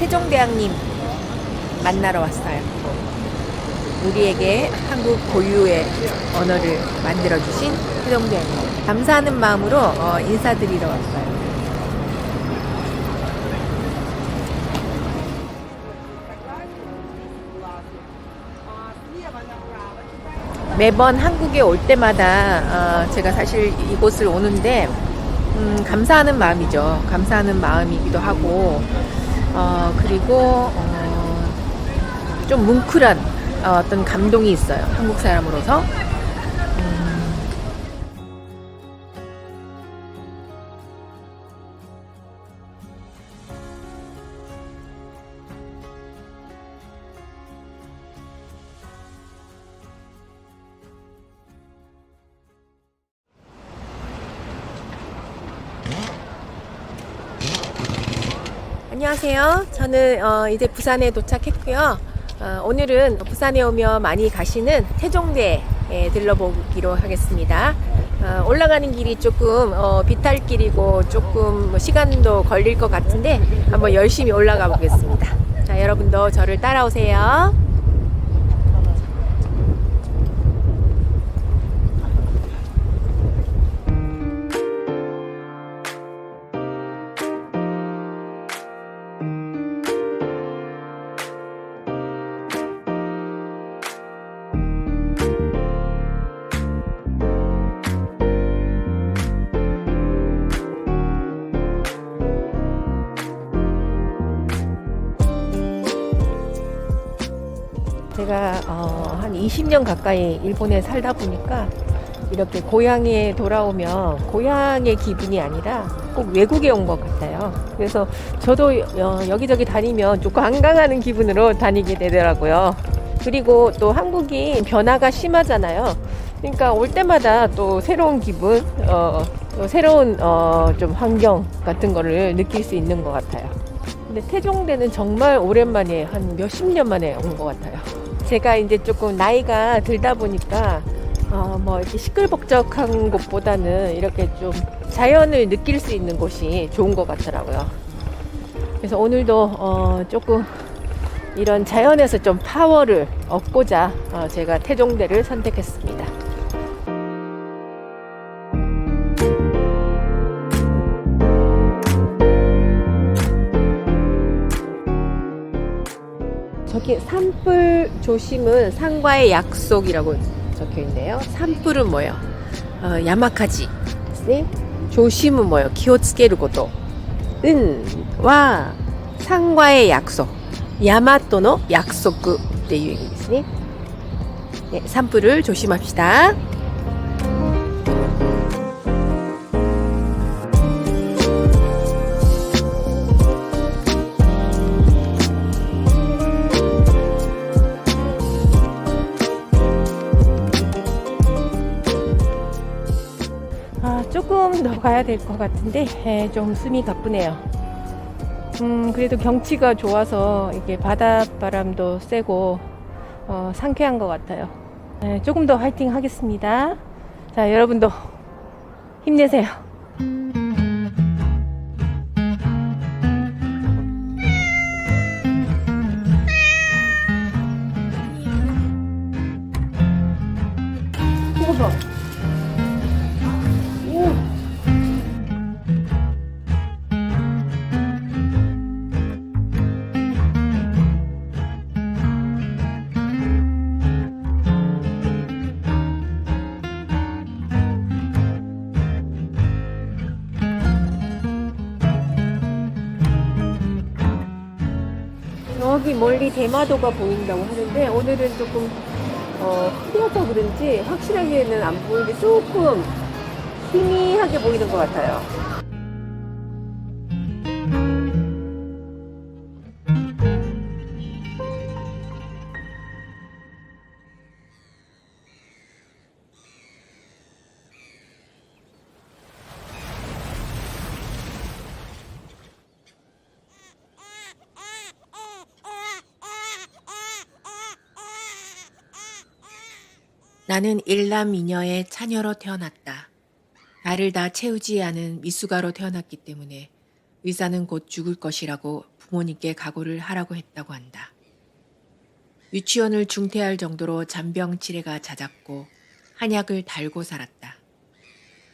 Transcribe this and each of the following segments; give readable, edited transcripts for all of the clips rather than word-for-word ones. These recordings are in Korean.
세종대왕님 만나러 왔어요. 우리에게 한국 고유의 언어를 만들어주신 세종대왕님 감사하는 마음으로 인사드리러 왔어요. 매번 한국에 올 때마다 제가 사실 이곳을 오는데 감사하는 마음이죠. 감사하는 마음이기도 하고 그리고 좀 뭉클한 어떤 감동이 있어요. 한국 사람으로서. 안녕하세요. 저는 이제 부산에 도착했고요. 오늘은 부산에 오면 많이 가시는 태종대에 들러보기로 하겠습니다. 올라가는 길이 조금 비탈길이고 조금 시간도 걸릴 것 같은데 한번 열심히 올라가 보겠습니다. 자, 여러분도 저를 따라오세요. 제가 한 20년 가까이 일본에 살다 보니까 이렇게 고향에 돌아오면 고향의 기분이 아니라 꼭 외국에 온 것 같아요. 그래서 저도 여기저기 다니면 좀 관광하는 기분으로 다니게 되더라고요. 그리고 또 한국이 변화가 심하잖아요. 그러니까 올 때마다 또 새로운 기분, 또 새로운 좀 환경 같은 거를 느낄 수 있는 것 같아요. 근데 태종대는 정말 오랜만에 한 몇십 년 만에 온 것 같아요. 제가 이제 조금 나이가 들다 보니까 뭐 이렇게 시끌벅적한 곳보다는 이렇게 좀 자연을 느낄 수 있는 곳이 좋은 것 같더라고요. 그래서 오늘도 조금 이런 자연에서 좀 파워를 얻고자 제가 태종대를 선택했습니다. 저기 산불 조심은 산과의 약속이라고 적혀 있네요. 산불은 뭐예요? 야마카지. 네? 조심은 뭐예요? 기호츠케르 고도. 와 산과의 약속. 야마토의 약속っていう意味ですね. 네, 산불을 조심합시다. 조금 더 가야 될 것 같은데 좀 숨이 가쁘네요. 그래도 경치가 좋아서 이게 바닷바람도 세고 상쾌한 것 같아요. 조금 더 화이팅 하겠습니다. 자, 여러분도 힘내세요. 이거 봐. 저기 멀리 대마도가 보인다고 하는데 오늘은 조금 흐려서 그런지 확실하게는 안 보이는데 조금 희미하게 보이는 것 같아요. 나는 일남미녀의 처녀로 태어났다. 나를 다 채우지 않은 미숙아로 태어났기 때문에 의사는 곧 죽을 것이라고 부모님께 각오를 하라고 했다고 한다. 유치원을 중퇴할 정도로 잔병 치레가 잦았고 한약을 달고 살았다.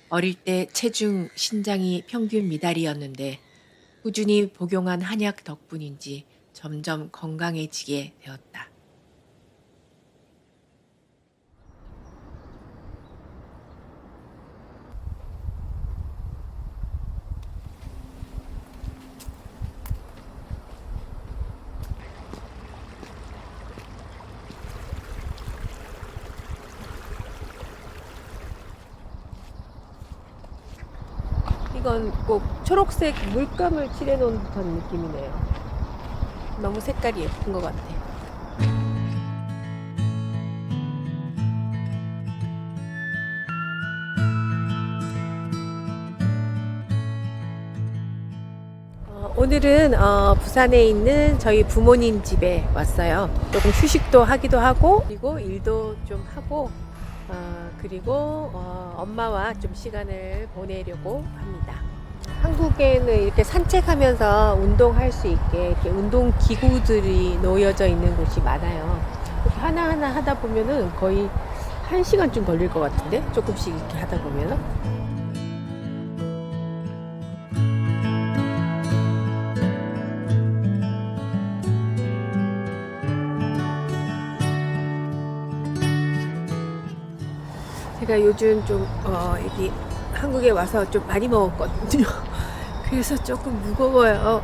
어릴 때 체중, 신장이 평균 미달이었는데 꾸준히 복용한 한약 덕분인지 점점 건강해지게 되었다. 이건 꼭 초록색 물감을 칠해놓은 듯한 느낌이네요. 너무 색깔이 예쁜 것 같아. 오늘은 부산에 있는 저희 부모님 집에 왔어요. 조금 휴식도 하기도 하고 그리고 일도 좀 하고 그리고 엄마와 좀 시간을 보내려고 합니다. 한국에는 이렇게 산책하면서 운동할 수 있게 이렇게 운동 기구들이 놓여져 있는 곳이 많아요. 이렇게 하나하나 하다 보면은 거의 1시간쯤 걸릴 것 같은데 조금씩 이렇게 하다 보면은. 제가 요즘 좀 여기 한국에 와서 좀 많이 먹었거든요. 그래서 조금 무거워요.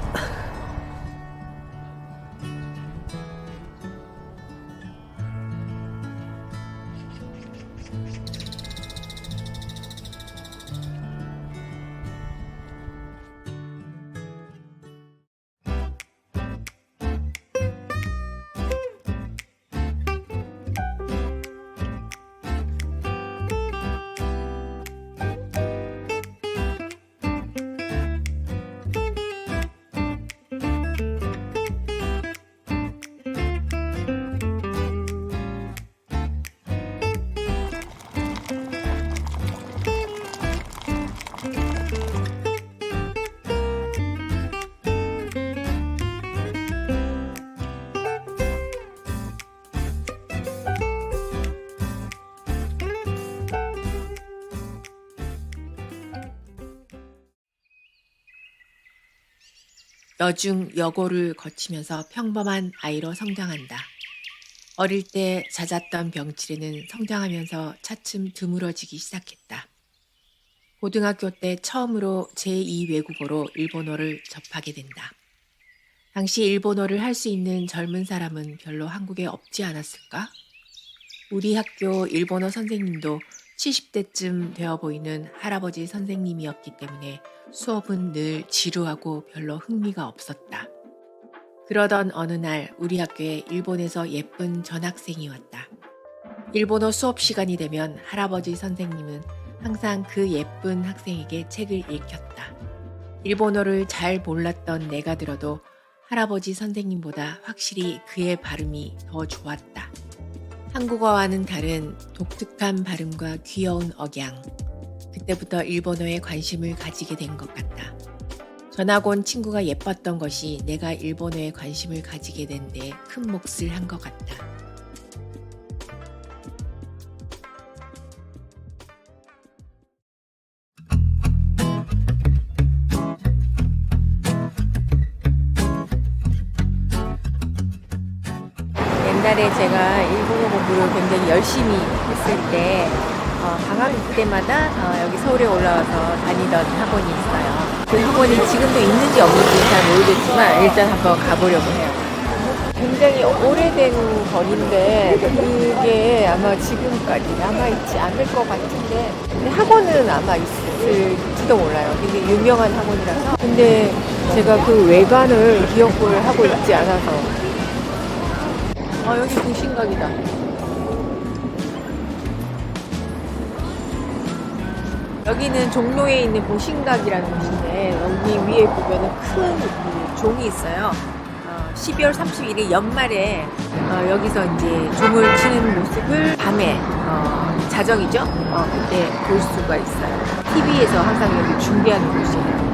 여중 여고를 거치면서 평범한 아이로 성장한다. 어릴 때 잦았던 병치레는 성장하면서 차츰 드물어지기 시작했다. 고등학교 때 처음으로 제2 외국어로 일본어를 접하게 된다. 당시 일본어를 할 수 있는 젊은 사람은 별로 한국에 없지 않았을까? 우리 학교 일본어 선생님도 70대쯤 되어 보이는 할아버지 선생님이었기 때문에 수업은 늘 지루하고 별로 흥미가 없었다. 그러던 어느 날 우리 학교에 일본에서 예쁜 전학생이 왔다. 일본어 수업 시간이 되면 할아버지 선생님은 항상 그 예쁜 학생에게 책을 읽혔다. 일본어를 잘 몰랐던 내가 들어도 할아버지 선생님보다 확실히 그의 발음이 더 좋았다. 한국어와는 다른 독특한 발음과 귀여운 억양. 그때부터 일본어에 관심을 가지게 된 것 같다. 전학 온 친구가 예뻤던 것이 내가 일본어에 관심을 가지게 된 데 큰 몫을 한 것 같다. 옛날에 제가 일본어 공부를 굉장히 열심히 했을 때 방학 때마다 여기 서울에 올라와서 다니던 학원이 있어요. 그 학원이 지금도 있는지 없는지 잘 모르겠지만 일단 한번 가보려고 해요. 굉장히 오래된 거리인데 그게 아마 지금까지 남아있지 않을 것 같은데 근데 학원은 아마 있을지도 몰라요. 되게 유명한 학원이라서 근데 제가 그 외관을 기억을 하고 있지 않아서 여기 보신각이다. 여기는 종로에 있는 보신각이라는 곳인데 여기 위에 보면은 큰 종이 있어요. 12월 31일 연말에 여기서 이제 종을 치는 모습을 밤에 자정이죠? 그때 볼 수가 있어요. TV에서 항상 여기 준비하는 곳이에요.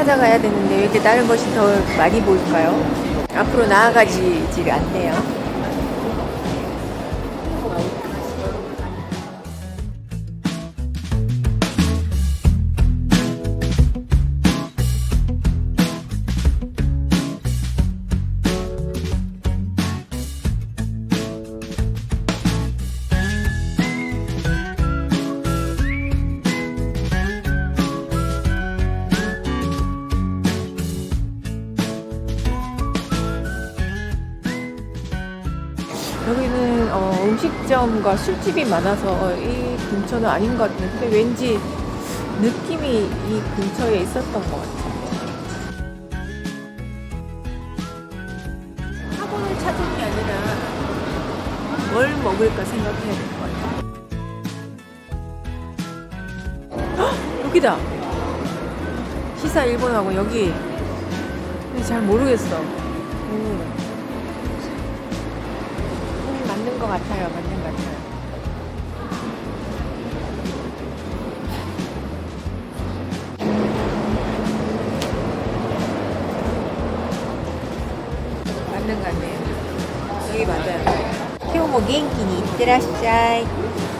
찾아가야 되는데 왜 이렇게 다른 것이 더 많이 보일까요? 앞으로 나아가지질 않네요. 여기는 음식점과 술집이 많아서 이 근처는 아닌 것 같은데 왠지 느낌이 이 근처에 있었던 것 같아요. 학원을 찾은 게 아니라 뭘 먹을까 생각해야 될 것 같아요. 헉! 여기다! 시사 일본하고 여기. 근데 잘 모르겠어. 맞는 것 같아요. 맞는 것 같아요. 맞는 것 같네요. 여기 맞아요. 키오모 겐키니 이때라시자이.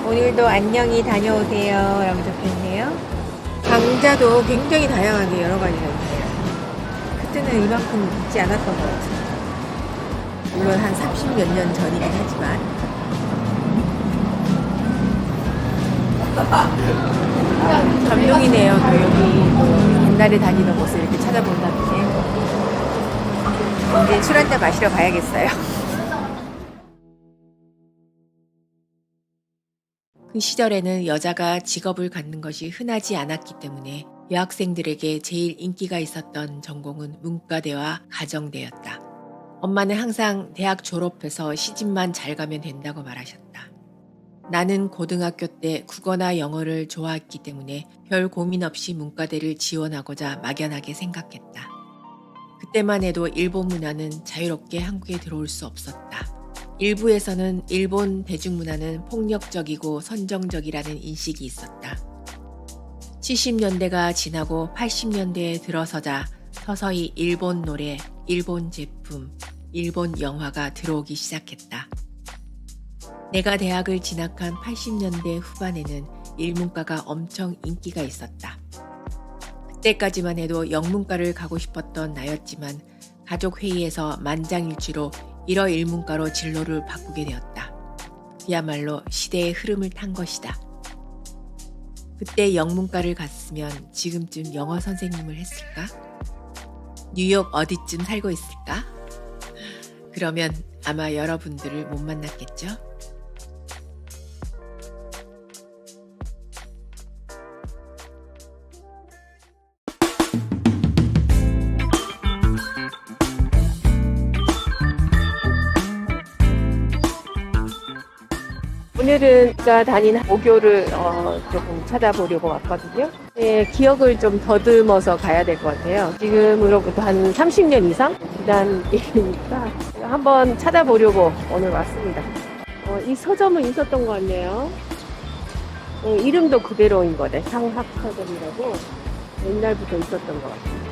오늘도 안녕히 다녀오세요. 라고 적혀있네요. 강자도 굉장히 다양하게 여러 가지가 있네요. 그때는 이만큼 있지 않았던 것 같아요. 물론 한 30몇 년 전이긴 하지만 감동이네요. 또 여기 또 옛날에 다니던 곳을 이렇게 찾아본다는 게. 이제 술 한잔 마시러 가야겠어요. 그 시절에는 여자가 직업을 갖는 것이 흔하지 않았기 때문에 여학생들에게 제일 인기가 있었던 전공은 문과대와 가정대였다. 엄마는 항상 대학 졸업해서 시집만 잘 가면 된다고 말하셨다. 나는 고등학교 때 국어나 영어를 좋아했기 때문에 별 고민 없이 문과대를 지원하고자 막연하게 생각했다. 그때만 해도 일본 문화는 자유롭게 한국에 들어올 수 없었다. 일부에서는 일본 대중문화는 폭력적이고 선정적이라는 인식이 있었다. 70년대가 지나고 80년대에 들어서자 서서히 일본 노래, 일본 제품, 일본 영화가 들어오기 시작했다. 내가 대학을 진학한 80년대 후반에는 일문과가 엄청 인기가 있었다. 그때까지만 해도 영문과를 가고 싶었던 나였지만 가족 회의에서 만장일치로 일어일문과로 진로를 바꾸게 되었다. 그야말로 시대의 흐름을 탄 것이다. 그때 영문과를 갔으면 지금쯤 영어 선생님을 했을까? 뉴욕 어디쯤 살고 있을까? 그러면 아마 여러분들을 못 만났겠죠? 오늘은 제가 다닌 모교를 조금 찾아보려고 왔거든요. 예, 기억을 좀 더듬어서 가야 될 것 같아요. 지금으로부터 한 30년 이상 지난 일이니까 한번 찾아보려고 오늘 왔습니다. 이 서점은 있었던 것 같네요. 이름도 그대로인 거네. 상학 서점이라고 옛날부터 있었던 것 같아요.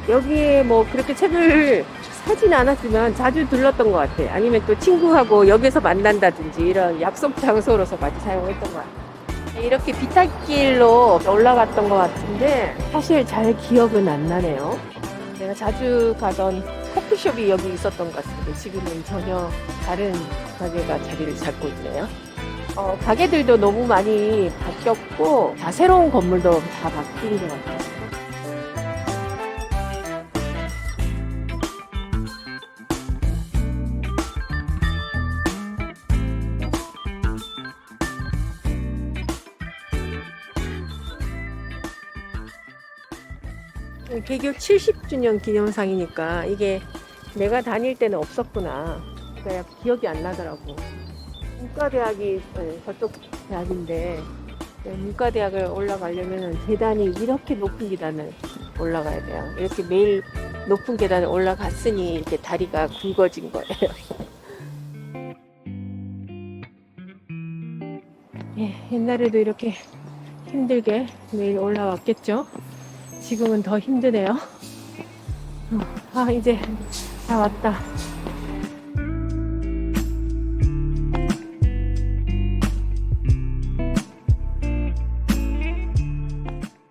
여기에 뭐 그렇게 책을 사진 않았지만 자주 들렀던 것 같아요. 아니면 또 친구하고 여기서 만난다든지 이런 약속 장소로서 많이 사용했던 것 같아요. 이렇게 비탈길로 올라갔던 것 같은데 사실 잘 기억은 안 나네요. 내가 자주 가던 커피숍이 여기 있었던 것 같은데 지금은 전혀 다른 가게가 자리를 잡고 있네요. 가게들도 너무 많이 바뀌었고 다 새로운 건물도 다 바뀐 것 같아요. 개교 70주년 기념상이니까 이게 내가 다닐 때는 없었구나. 그러니까 기억이 안 나더라고. 문과대학이 저쪽 대학인데 문과대학을 올라가려면 계단이 이렇게 높은 계단을 올라가야 돼요. 이렇게 매일 높은 계단을 올라갔으니 이렇게 다리가 굵어진 거예요. 예, 옛날에도 이렇게 힘들게 매일 올라왔겠죠. 지금은 더 힘드네요. 아, 이제 다 왔다.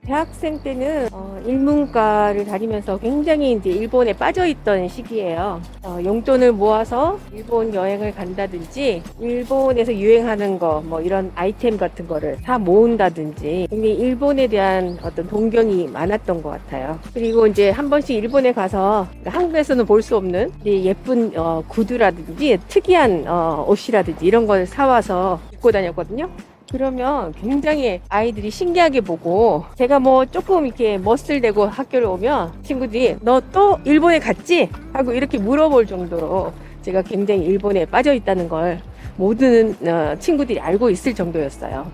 대학생 때는 일문과를 다니면서 굉장히 이제 일본에 빠져있던 시기예요. 용돈을 모아서 일본 여행을 간다든지, 일본에서 유행하는 거, 뭐 이런 아이템 같은 거를 다 모은다든지, 굉장히 일본에 대한 어떤 동경이 많았던 것 같아요. 그리고 이제 한 번씩 일본에 가서 한국에서는 볼 수 없는 예쁜 구두라든지 특이한 옷이라든지 이런 걸 사와서 입고 다녔거든요. 그러면 굉장히 아이들이 신기하게 보고, 제가 뭐 조금 이렇게 멋슬대고 학교를 오면 친구들이 너 또 일본에 갔지? 하고 이렇게 물어볼 정도로 제가 굉장히 일본에 빠져 있다는 걸 모든 친구들이 알고 있을 정도였어요.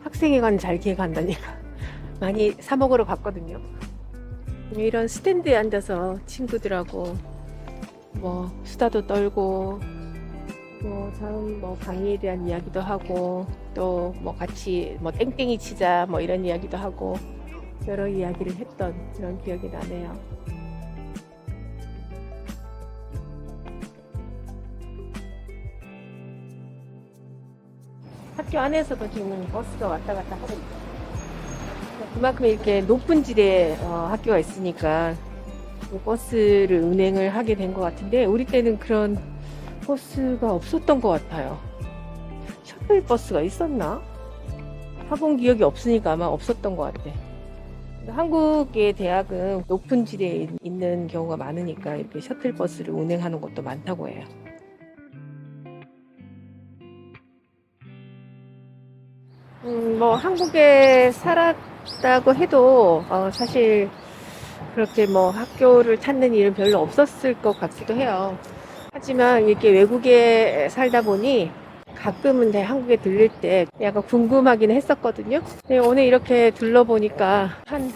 학생회관 잘 기획한다니까 많이 사 먹으러 갔거든요. 이런 스탠드에 앉아서 친구들하고 뭐 수다도 떨고, 다음 강의에 대한 이야기도 하고, 또 같이 땡땡이 치자 이런 이야기도 하고, 여러 이야기를 했던 그런 기억이 나네요. 학교 안에서도 지금 버스가 왔다 갔다 하고 있어요. 그만큼 이렇게 높은 지대에 학교가 있으니까 버스를 운행을 하게 된 것 같은데, 우리 때는 그런 버스가 없었던 것 같아요. 셔틀 버스가 있었나? 타본 기억이 없으니까 아마 없었던 것 같아. 한국의 대학은 높은 지대에 있는 경우가 많으니까 이렇게 셔틀 버스를 운행하는 곳도 많다고 해요. 한국에 살았다고 해도 사실 그렇게 학교를 찾는 일은 별로 없었을 것 같기도 해요. 하지만 이렇게 외국에 살다 보니 가끔은 한국에 들릴 때 약간 궁금하긴 했었거든요. 근데 오늘 이렇게 둘러보니까 한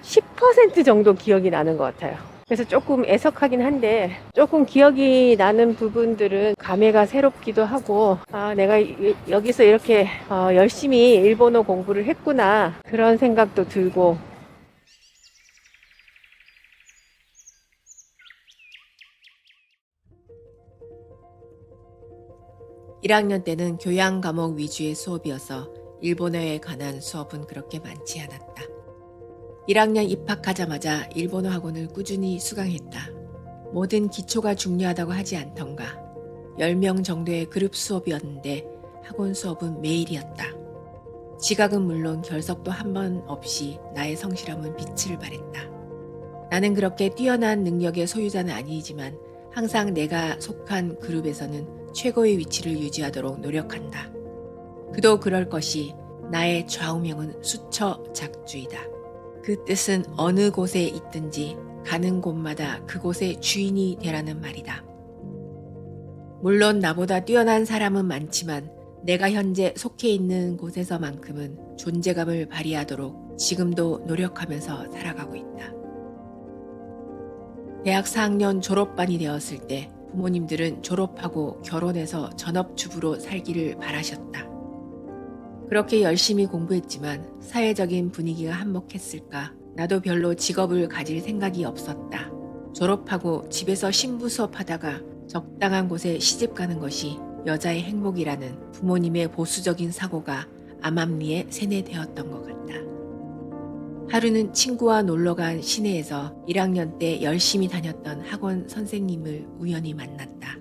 10% 정도 기억이 나는 것 같아요. 그래서 조금 애석하긴 한데, 조금 기억이 나는 부분들은 감회가 새롭기도 하고, 내가 여기서 이렇게 열심히 일본어 공부를 했구나, 그런 생각도 들고. 1학년 때는 교양 과목 위주의 수업이어서 일본어에 관한 수업은 그렇게 많지 않았다. 1학년 입학하자마자 일본어 학원을 꾸준히 수강했다. 모든 기초가 중요하다고 하지 않던가. 10명 정도의 그룹 수업이었는데 학원 수업은 매일이었다. 지각은 물론 결석도 한 번 없이 나의 성실함은 빛을 발했다. 나는 그렇게 뛰어난 능력의 소유자는 아니지만 항상 내가 속한 그룹에서는 최고의 위치를 유지하도록 노력한다. 그도 그럴 것이 나의 좌우명은 수처작주이다. 그 뜻은 어느 곳에 있든지 가는 곳마다 그곳의 주인이 되라는 말이다. 물론 나보다 뛰어난 사람은 많지만 내가 현재 속해 있는 곳에서만큼은 존재감을 발휘하도록 지금도 노력하면서 살아가고 있다. 대학 4학년 졸업반이 되었을 때 부모님들은 졸업하고 결혼해서 전업주부로 살기를 바라셨다. 그렇게 열심히 공부했지만 사회적인 분위기가 한몫했을까? 나도 별로 직업을 가질 생각이 없었다. 졸업하고 집에서 신부 수업하다가 적당한 곳에 시집 가는 것이 여자의 행복이라는 부모님의 보수적인 사고가 암암리에 세뇌되었던 것 같다. 하루는 친구와 놀러간 시내에서 1학년 때 열심히 다녔던 학원 선생님을 우연히 만났다.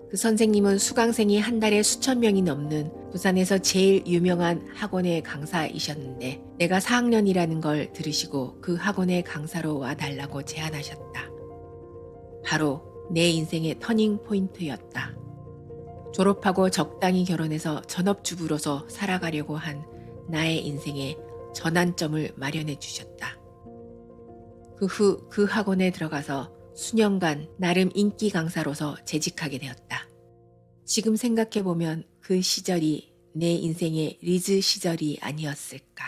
그 선생님은 수강생이 한 달에 수천 명이 넘는 부산에서 제일 유명한 학원의 강사이셨는데 내가 4학년이라는 걸 들으시고 그 학원의 강사로 와달라고 제안하셨다. 바로 내 인생의 터닝 포인트였다. 졸업하고 적당히 결혼해서 전업주부로서 살아가려고 한 나의 인생에 전환점을 마련해 주셨다. 그 후 그 학원에 들어가서 수년간 나름 인기 강사로서 재직하게 되었다. 지금 생각해보면 그 시절이 내 인생의 리즈 시절이 아니었을까.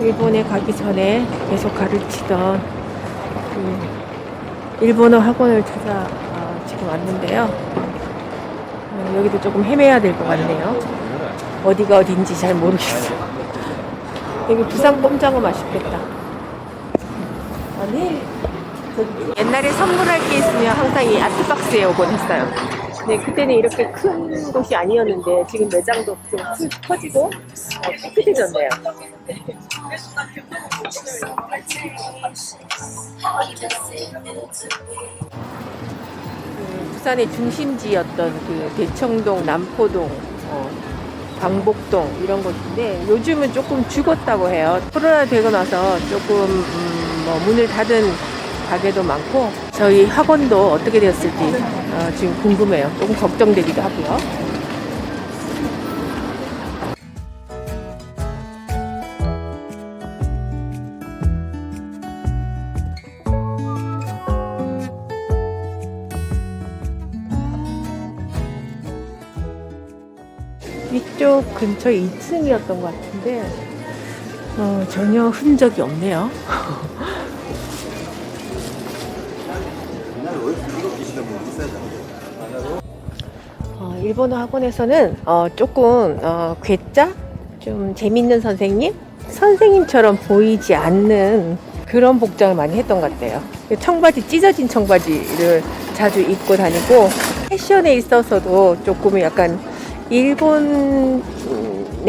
일본에 가기 전에 계속 가르치던 일본어 학원을 찾아 지금 왔는데요. 여기도 조금 헤매야 될 것 같네요. 어디가 어딘지 잘 모르겠어요. 여기 부산 꼼장어 맛있겠다. 아니, 옛날에 선물할 게 있으면 항상 이 아트박스에 오곤 했어요. 근데 그때는 이렇게 큰 곳이 아니었는데 지금 매장도 좀 커지고 깨끗해졌네요. 부산의 중심지였던 그 대청동, 남포동, 광복동 이런 곳인데 요즘은 조금 죽었다고 해요. 코로나 되고 나서 조금 문을 닫은 가게도 많고 저희 학원도 어떻게 되었을지 지금 궁금해요. 조금 걱정되기도 하고요. 이쪽 근처 2층이었던 것 같은데 전혀 흔적이 없네요. 일본어 학원에서는 조금 괴짜? 좀 재밌는 선생님처럼 보이지 않는 그런 복장을 많이 했던 것 같아요. 청바지, 찢어진 청바지를 자주 입고 다니고 패션에 있어서도 조금 약간 일본에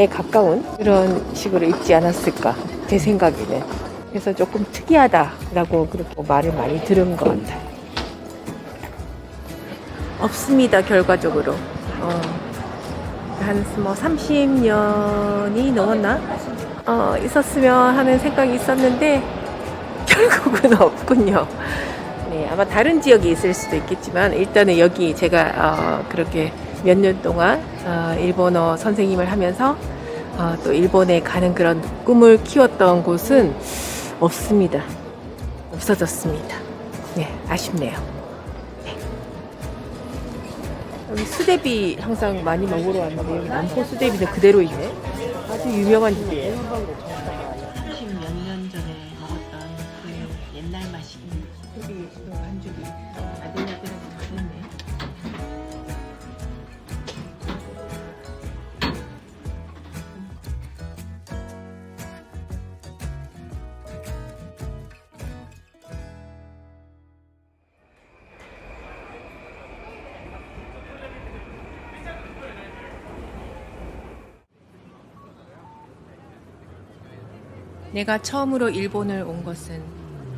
가까운 그런 식으로 입지 않았을까 제 생각에는. 그래서 조금 특이하다라고 그렇게 말을 많이 들은 것 같아요. 없습니다. 결과적으로 한 30년이 넘었나 있었으면 하는 생각이 있었는데 결국은 없군요. 네, 아마 다른 지역이 있을 수도 있겠지만 일단은 여기 제가 그렇게 몇 년 동안 일본어 선생님을 하면서 또 일본에 가는 그런 꿈을 키웠던 곳은 없습니다. 없어졌습니다. 네, 아쉽네요. 네. 여기 수제비 항상 많이 먹으러 왔는데 여기 남포 수제비는 그대로 있네. 아주 유명한 집이에요. 30몇 년 전에 먹었던 그 옛날 맛이 수제비 한 줄이 아들아들하게 맛있네. 내가 처음으로 일본을 온 것은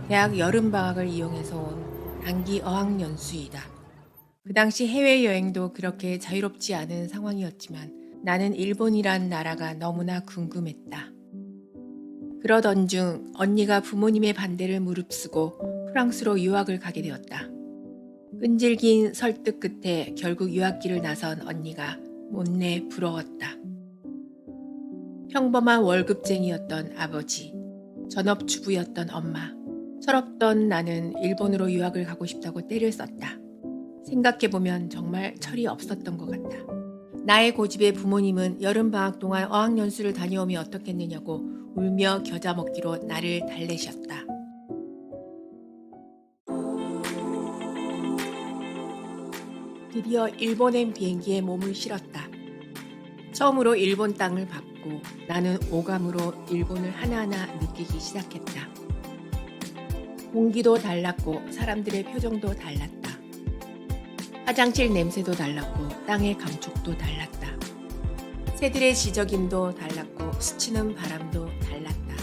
대학 여름방학을 이용해서 온 단기 어학연수이다. 그 당시 해외여행도 그렇게 자유롭지 않은 상황이었지만 나는 일본이란 나라가 너무나 궁금했다. 그러던 중 언니가 부모님의 반대를 무릅쓰고 프랑스로 유학을 가게 되었다. 끈질긴 설득 끝에 결국 유학길을 나선 언니가 못내 부러웠다. 평범한 월급쟁이였던 아버지, 전업주부였던 엄마, 철없던 나는 일본으로 유학을 가고 싶다고 떼를 썼다. 생각해보면 정말 철이 없었던 것 같다. 나의 고집에 부모님은 여름방학 동안 어학연수를 다녀오면 어떻겠느냐고 울며 겨자 먹기로 나를 달래셨다. 드디어 일본행 비행기에 몸을 실었다. 처음으로 일본 땅을 밟고 나는 오감으로 일본을 하나하나 느끼기 시작했다. 공기도 달랐고 사람들의 표정도 달랐다. 화장실 냄새도 달랐고 땅의 감촉도 달랐다. 새들의 지저김도 달랐고 스치는 바람도 달랐다.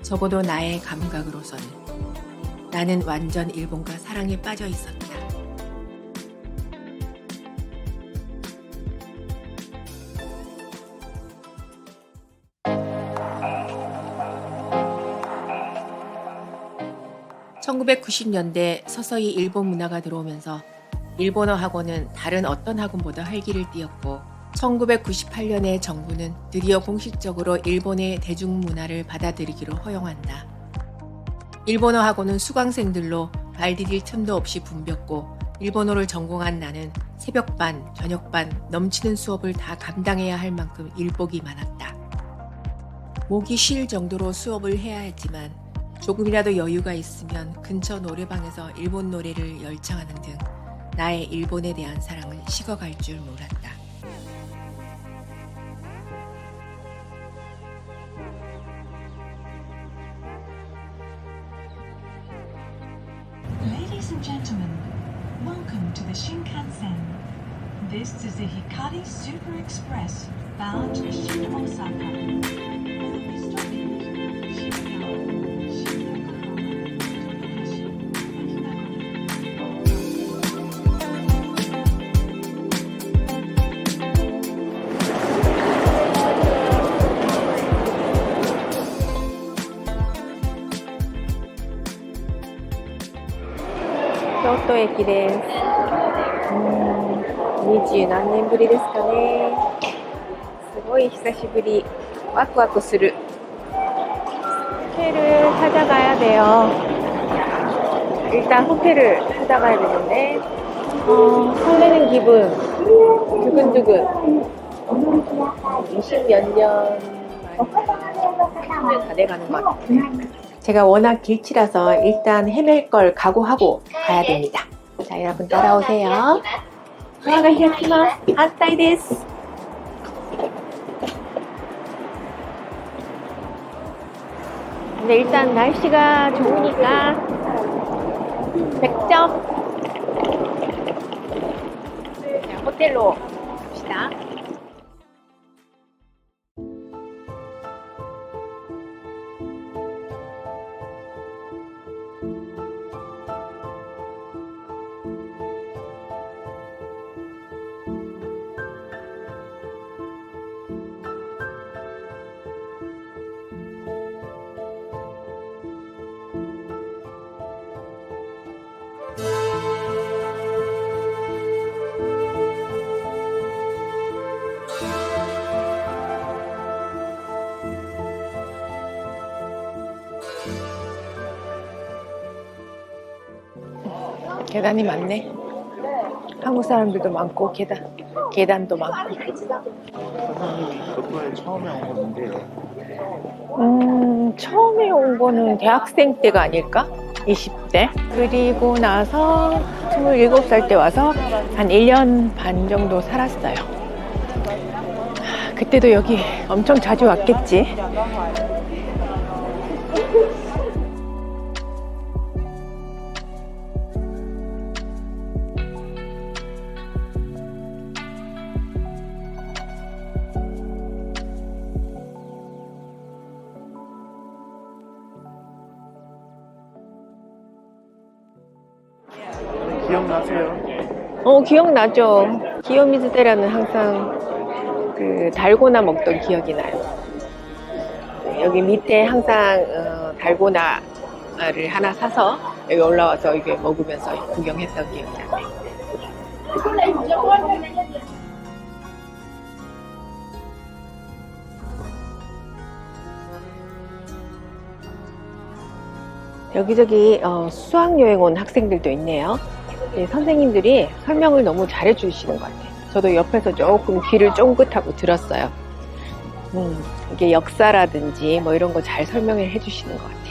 적어도 나의 감각으로서는 나는 완전 일본과 사랑에 빠져 있었다. (1990년대) 서서히 일본 문화가 들어오면서 일본어 학원은 다른 어떤 학원보다 활기를 띠었고 1998년에 정부는 드디어 공식적으로 일본의 대중문화를 받아들이기로 허용한다. 일본어 학원은 수강생들로 발 디딜 틈도 없이 붐볐고 일본어를 전공한 나는 새벽반, 저녁반, 넘치는 수업을 다 감당해야 할 만큼 일복이 많았다. 목이 쉴 정도로 수업을 해야 했지만 조금이라도 여유가 있으면 근처 노래방에서 일본 노래를 열창하는 등 나의 일본에 대한 사랑은 식어갈 줄 몰랐다. Ladies and gentlemen, welcome to the Shinkansen. This is the Hikari Super Express bound to Shin Osaka. We'll be stopping at Shibuya, Shin-Yokohama, Takahashi, and Nagoya.京都駅です。20何年ぶりですかね。すごい久しぶり。ワクワクする。호텔을 찾아가야 돼요. 일단 호텔을 찾아가야 되는데, 설레는 기분, 두근두근. 20몇 년 만에 다 돼가는 것 같아요. 제가 워낙 길치라서 일단 헤맬 걸 각오하고 가야 됩니다. 자, 여러분 따라오세요. 도어가 히라키마스. 아스타이 데스. 근데 일단 날씨가 좋으니까 100점. 자, 호텔로 갑시다. 계단이 많네. 한국 사람들도 많고 계단도 많고. 교토에 처음에 온 건데 처음에 온 거는 대학생 때가 아닐까? 20대. 그리고 나서 27살 때 와서 한 1년 반 정도 살았어요. 그때도 여기 엄청 자주 왔겠지. 기억나세요? 기억나죠. 기요미즈 때라는 항상 그 달고나 먹던 기억이 나요. 여기 밑에 항상 달고나를 하나 사서 여기 올라와서 이게 먹으면서 구경했던 기억이 나네. 여기저기 수학여행 온 학생들도 있네요. 선생님들이 설명을 너무 잘해 주시는 것 같아요. 저도 옆에서 조금 귀를 쫑긋하고 들었어요. 이게 역사라든지 뭐 이런 거 잘 설명을 해 주시는 것 같아요.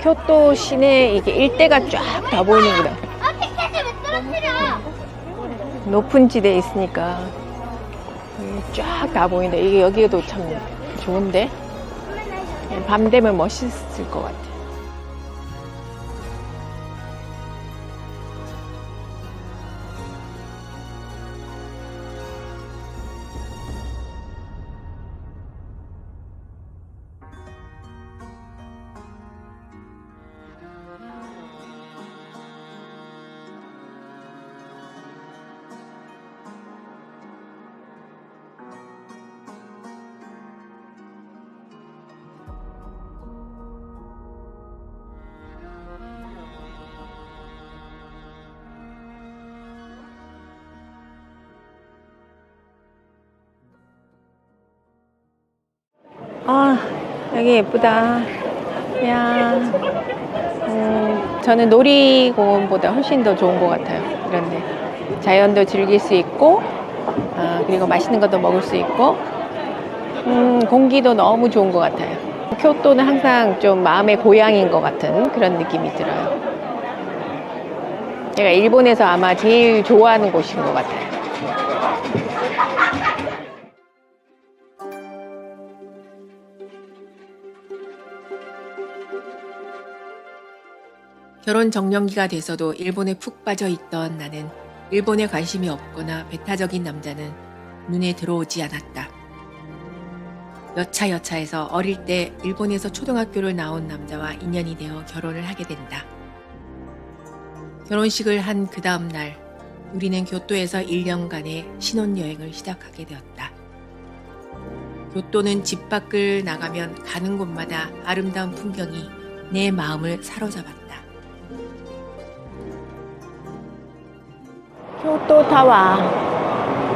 교토 시내 이게 일대가 쫙 다 보이는구나. 높은 지대에 있으니까 쫙 다 보인다. 이게 여기에도 참 좋은데 밤 되면 멋있을 것 같아. 아, 여기 예쁘다. 야, 저는 놀이공원보다 훨씬 더 좋은 것 같아요. 그런데 자연도 즐길 수 있고, 그리고 맛있는 것도 먹을 수 있고, 공기도 너무 좋은 것 같아요. 교토는 항상 좀 마음의 고향인 것 같은 그런 느낌이 들어요. 제가 일본에서 아마 제일 좋아하는 곳인 것 같아요. 결혼 정년기가 돼서도 일본에 푹 빠져 있던 나는 일본에 관심이 없거나 배타적인 남자는 눈에 들어오지 않았다. 여차여차해서 어릴 때 일본에서 초등학교를 나온 남자와 인연이 되어 결혼을 하게 된다. 결혼식을 한 그 다음 날 우리는 교토에서 1년간의 신혼여행을 시작하게 되었다. 교토는 집 밖을 나가면 가는 곳마다 아름다운 풍경이 내 마음을 사로잡았다. 교토 타워.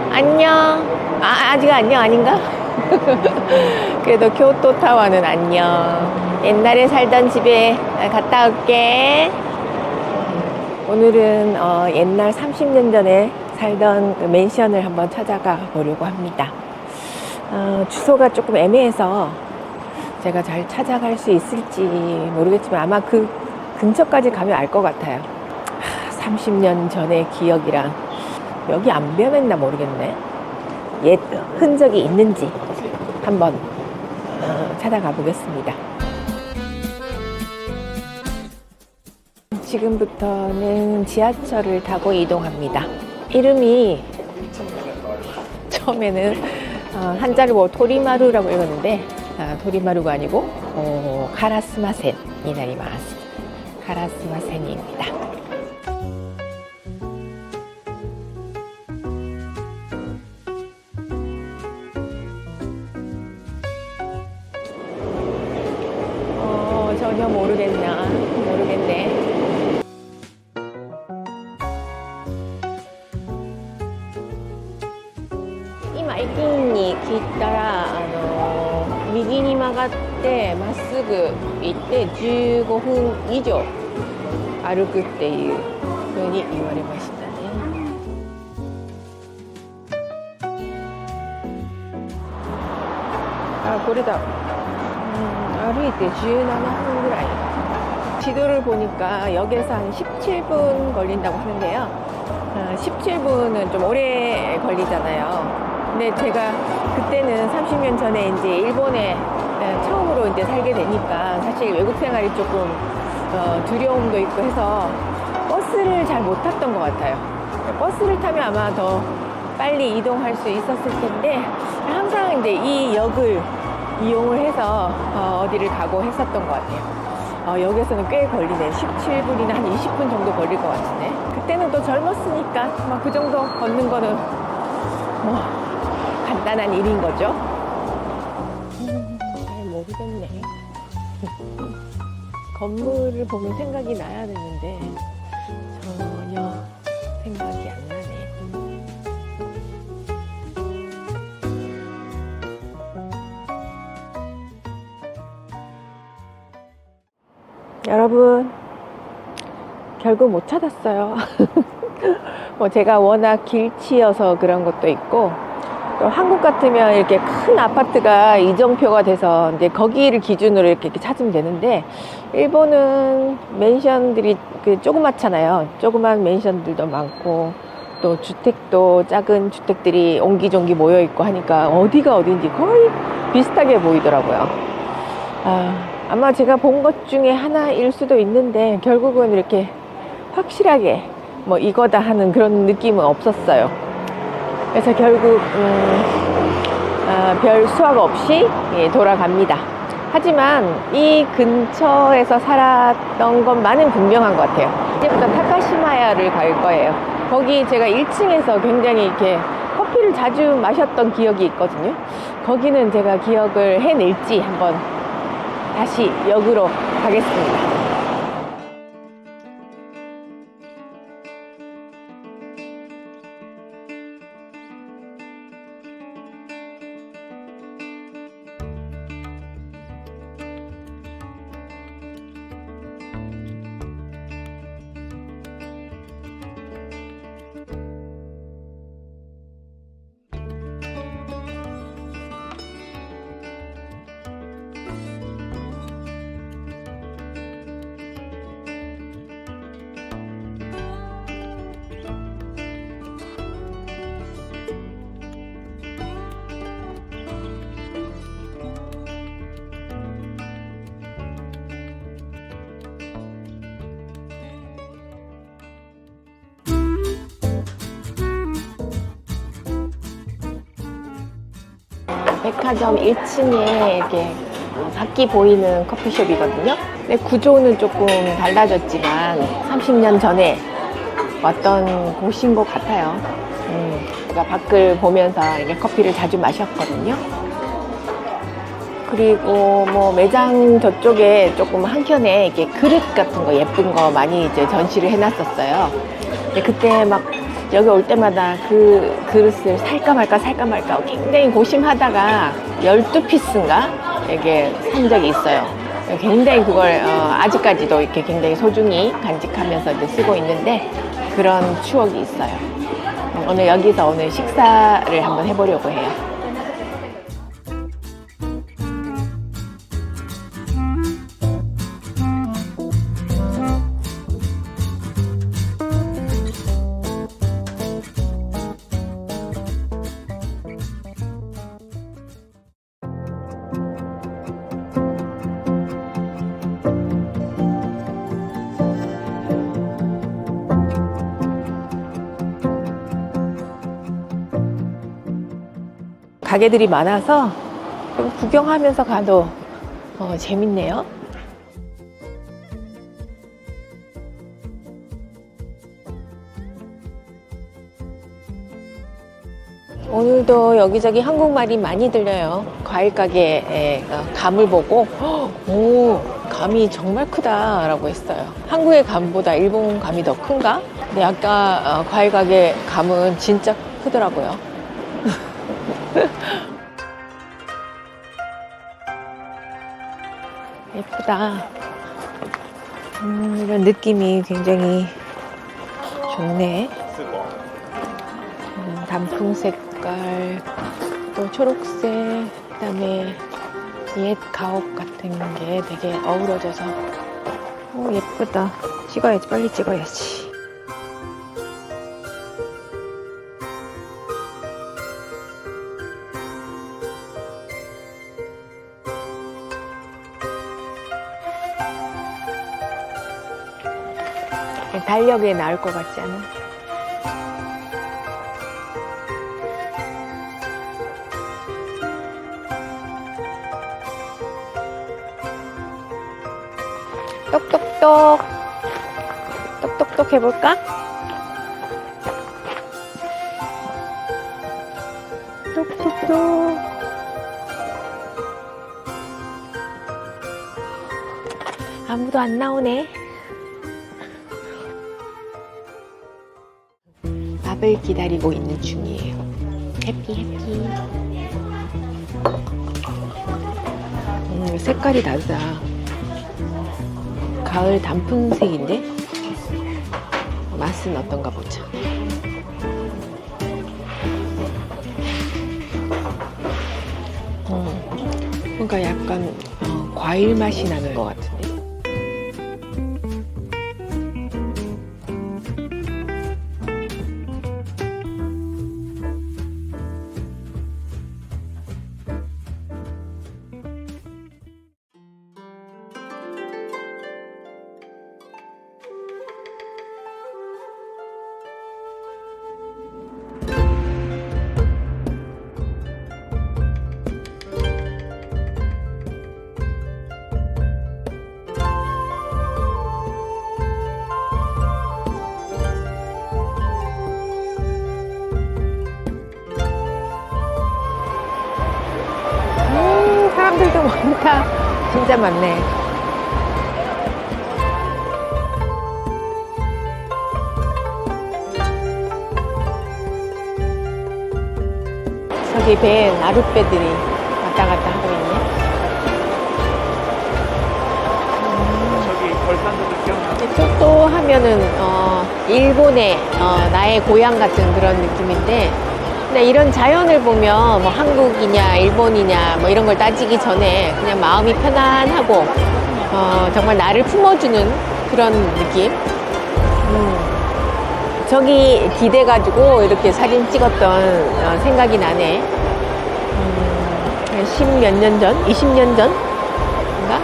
안녕. 아직 안녕 아닌가? 그래도 교토 타워는 안녕. 옛날에 살던 집에 갔다 올게. 오늘은 옛날 30년 전에 살던 그 맨션을 한번 찾아가 보려고 합니다. 주소가 조금 애매해서 제가 잘 찾아갈 수 있을지 모르겠지만 아마 그 근처까지 가면 알 것 같아요. 30년 전의 기억이랑 여기 안 변했나 모르겠네. 옛 흔적이 있는지 한번 찾아가 보겠습니다. 지금부터는 지하철을 타고 이동합니다. 이름이 처음에는 한자를 토리마루라고 읽었는데 토리마루가 아니고 카라스마센이 나리마스. 카라스마센입니다. 전혀 모르겠네.今駅に来たら右に曲がってまっすぐ行って15分以上歩くっていう風に言われましたね。これだ。歩いて17分ぐらい. 지도를 보니까 역에서 한 17분 걸린다고 하는데요. 17분은 좀 오래 걸리잖아요. 근데 제가 그때는 30년 전에 이제 일본에 처음으로 이제 살게 되니까 사실 외국 생활이 조금 두려움도 있고 해서 버스를 잘 못 탔던 것 같아요. 버스를 타면 아마 더 빨리 이동할 수 있었을 텐데 항상 이제 이 역을 이용을 해서 어디를 가고 했었던 것 같아요. 역에서는 꽤 걸리네. 17분이나 한 20분 정도 걸릴 것 같은데. 그때는 또 젊었으니까 막 그 정도 걷는 거는 뭐 간단한 일인 거죠. 잘 모르겠네. 건물을 보면 생각이 나야 되는데 전혀 생각이 안 나네. 여러분, 결국 못 찾았어요. 뭐 제가 워낙 길치여서 그런 것도 있고, 또 한국 같으면 이렇게 큰 아파트가 이정표가 돼서 이제 거기를 기준으로 이렇게 찾으면 되는데, 일본은 맨션들이 조그맣잖아요. 조그만 맨션들도 많고, 또 주택도 작은 주택들이 옹기종기 모여 있고 하니까 어디가 어딘지 거의 비슷하게 보이더라고요. 아마 제가 본 것 중에 하나일 수도 있는데 결국은 이렇게 확실하게 뭐 이거다 하는 그런 느낌은 없었어요. 그래서 결국 별 수확 없이 돌아갑니다. 하지만 이 근처에서 살았던 것만은 분명한 것 같아요. 이제부터 타카시마야를 갈 거예요. 거기 제가 1층에서 굉장히 이렇게 커피를 자주 마셨던 기억이 있거든요. 거기는 제가 기억을 해낼지 한번 다시 역으로 가겠습니다. 백화점 1층에 이렇게 밖이 보이는 커피숍이거든요. 근데 구조는 조금 달라졌지만 30년 전에 왔던 곳인 것 같아요. 제가 밖을 보면서 이렇게 커피를 자주 마셨거든요. 그리고 뭐 매장 저쪽에 조금 한켠에 이렇게 그릇 같은 거 예쁜 거 많이 이제 전시를 해놨었어요. 근데 그때 막 여기 올 때마다 그 그릇을 살까 말까 굉장히 고심하다가 12피스인가 이게 산 적이 있어요. 굉장히 그걸 아직까지도 이렇게 굉장히 소중히 간직하면서 이제 쓰고 있는데 그런 추억이 있어요. 오늘 여기서 오늘 식사를 한번 해보려고 해요. 가게들이 많아서 구경하면서 가도 재밌네요. 오늘도 여기저기 한국말이 많이 들려요. 과일 가게에 감을 보고 오, 감이 정말 크다라고 했어요. 한국의 감보다 일본 감이 더 큰가? 근데 아까 과일 가게 감은 진짜 크더라고요. 예쁘다. 이런 느낌이 굉장히 좋네. 단풍 색깔, 또 초록색, 그다음에 옛 가옥 같은 게 되게 어우러져서 예쁘다. 찍어야지, 빨리 찍어야지. 달력에 나올 것 같지 않아? 똑똑똑 똑똑똑 해볼까? 똑똑똑. 아무도 안 나오네. 밥을 기다리고 있는 중이에요. 해피. 색깔이 다르다. 가을 단풍색인데 맛은 어떤가 보자. 그러니까 약간 과일 맛이 나는 것 같은데. 사람들도 많다. 진짜 많네. 저기 배에 나룻배들이 왔다 갔다 하고 있네. 저기 걸산도도 기억나? 쿄토 하면은 일본의 나의 고향 같은 그런 느낌인데, 근데 이런 자연을 보면 뭐 한국이냐 일본이냐 뭐 이런 걸 따지기 전에 그냥 마음이 편안하고 정말 나를 품어주는 그런 느낌. 저기 기대가지고 이렇게 사진 찍었던 생각이 나네. 한 10몇 년 전? 20년 전인가?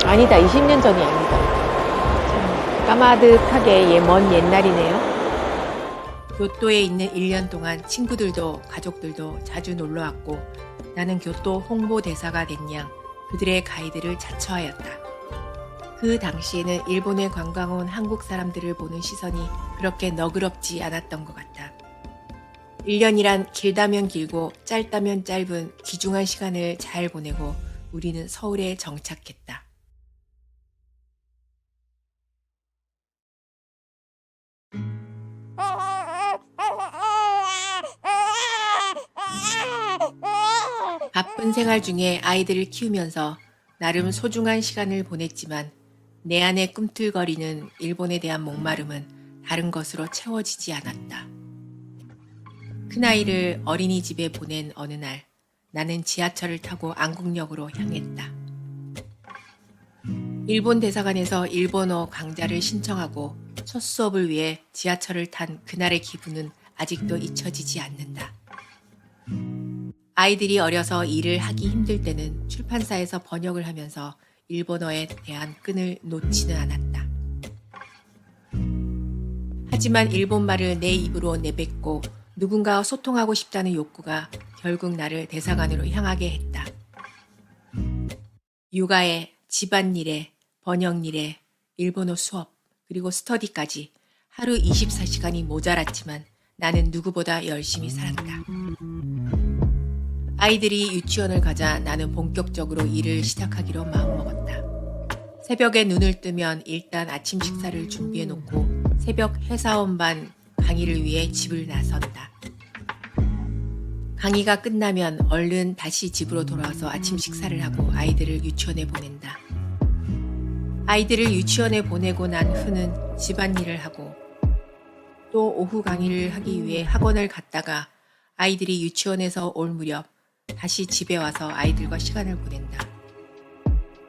아니다, 20년 전이 아니다. 참 까마득하게 먼 옛날이네요. 교토에 있는 1년 동안 친구들도 가족들도 자주 놀러왔고 나는 교토 홍보대사가 된 양 그들의 가이드를 자처하였다. 그 당시에는 일본에 관광 온 한국 사람들을 보는 시선이 그렇게 너그럽지 않았던 것 같다. 1년이란 길다면 길고 짧다면 짧은 귀중한 시간을 잘 보내고 우리는 서울에 정착했다. 바쁜 생활 중에 아이들을 키우면서 나름 소중한 시간을 보냈지만 내 안에 꿈틀거리는 일본에 대한 목마름은 다른 것으로 채워지지 않았다. 큰아이를 어린이집에 보낸 어느 날 나는 지하철을 타고 안국역으로 향했다. 일본 대사관에서 일본어 강좌를 신청하고 첫 수업을 위해 지하철을 탄 그날의 기분은 아직도 잊혀지지 않는다. 아이들이 어려서 일을 하기 힘들 때는 출판사에서 번역을 하면서 일본어에 대한 끈을 놓지는 않았다. 하지만 일본말을 내 입으로 내뱉고 누군가와 소통하고 싶다는 욕구가 결국 나를 대사관으로 향하게 했다. 육아에, 집안일에, 번역일에, 일본어 수업, 그리고 스터디까지 하루 24시간이 모자랐지만 나는 누구보다 열심히 살았다. 아이들이 유치원을 가자 나는 본격적으로 일을 시작하기로 마음먹었다. 새벽에 눈을 뜨면 일단 아침 식사를 준비해놓고 새벽 회사원 반 강의를 위해 집을 나선다. 강의가 끝나면 얼른 다시 집으로 돌아와서 아침 식사를 하고 아이들을 유치원에 보낸다. 아이들을 유치원에 보내고 난 후는 집안일을 하고 또 오후 강의를 하기 위해 학원을 갔다가 아이들이 유치원에서 올 무렵 다시 집에 와서 아이들과 시간을 보낸다.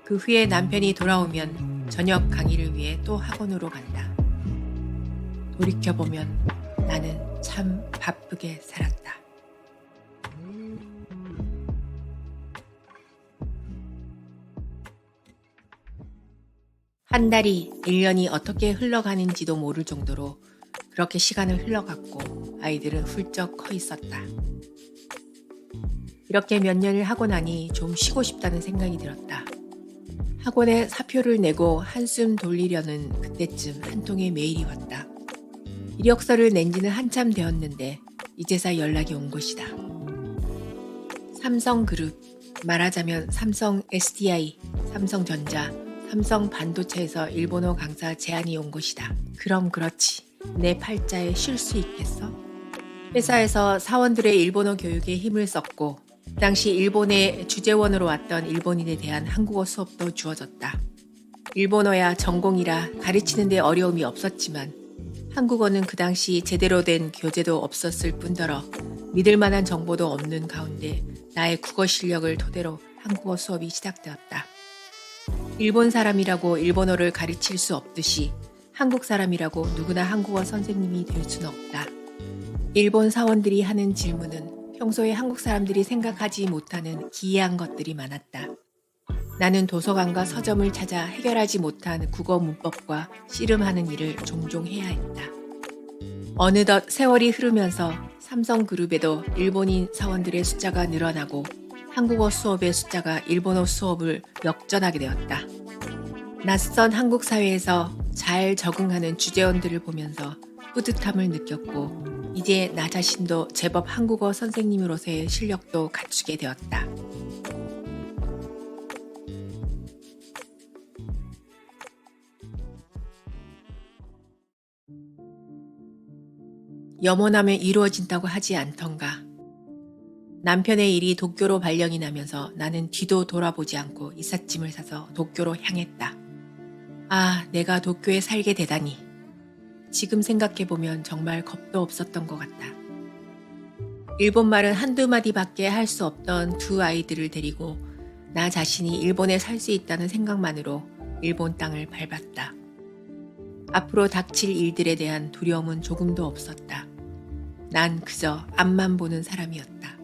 그 후에 남편이 돌아오면 저녁 강의를 위해 또 학원으로 간다. 돌이켜보면 나는 참 바쁘게 살았다. 한 달이 1년이 어떻게 흘러가는지도 모를 정도로 그렇게 시간을 흘러갔고 아이들은 훌쩍 커 있었다. 이렇게 몇 년을 하고 나니 좀 쉬고 싶다는 생각이 들었다. 학원에 사표를 내고 한숨 돌리려는 그때쯤 한 통의 메일이 왔다. 이력서를 낸 지는 한참 되었는데 이제서 연락이 온 것이다. 삼성그룹, 말하자면 삼성 SDI, 삼성전자, 삼성반도체에서 일본어 강사 제안이 온 것이다. 그럼 그렇지. 내 팔자에 쉴 수 있겠어? 회사에서 사원들의 일본어 교육에 힘을 썼고 당시 일본에 주재원으로 왔던 일본인에 대한 한국어 수업도 주어졌다. 일본어야 전공이라 가르치는 데 어려움이 없었지만 한국어는 그 당시 제대로 된 교재도 없었을 뿐더러 믿을 만한 정보도 없는 가운데 나의 국어 실력을 토대로 한국어 수업이 시작되었다. 일본 사람이라고 일본어를 가르칠 수 없듯이 한국 사람이라고 누구나 한국어 선생님이 될 수는 없다. 일본 사원들이 하는 질문은 평소에 한국 사람들이 생각하지 못하는 기이한 것들이 많았다. 나는 도서관과 서점을 찾아 해결하지 못한 국어 문법과 씨름하는 일을 종종 해야 했다. 어느덧 세월이 흐르면서 삼성그룹에도 일본인 사원들의 숫자가 늘어나고 한국어 수업의 숫자가 일본어 수업을 역전하게 되었다. 낯선 한국 사회에서 잘 적응하는 주재원들을 보면서 뿌듯함을 느꼈고 이제 나 자신도 제법 한국어 선생님으로서의 실력도 갖추게 되었다. 염원하면 이루어진다고 하지 않던가. 남편의 일이 도쿄로 발령이 나면서 나는 뒤도 돌아보지 않고 이삿짐을 사서 도쿄로 향했다. 아, 내가 도쿄에 살게 되다니. 지금 생각해보면 정말 겁도 없었던 것 같다. 일본말은 한두 마디밖에 할 수 없던 두 아이들을 데리고 나 자신이 일본에 살 수 있다는 생각만으로 일본 땅을 밟았다. 앞으로 닥칠 일들에 대한 두려움은 조금도 없었다. 난 그저 앞만 보는 사람이었다.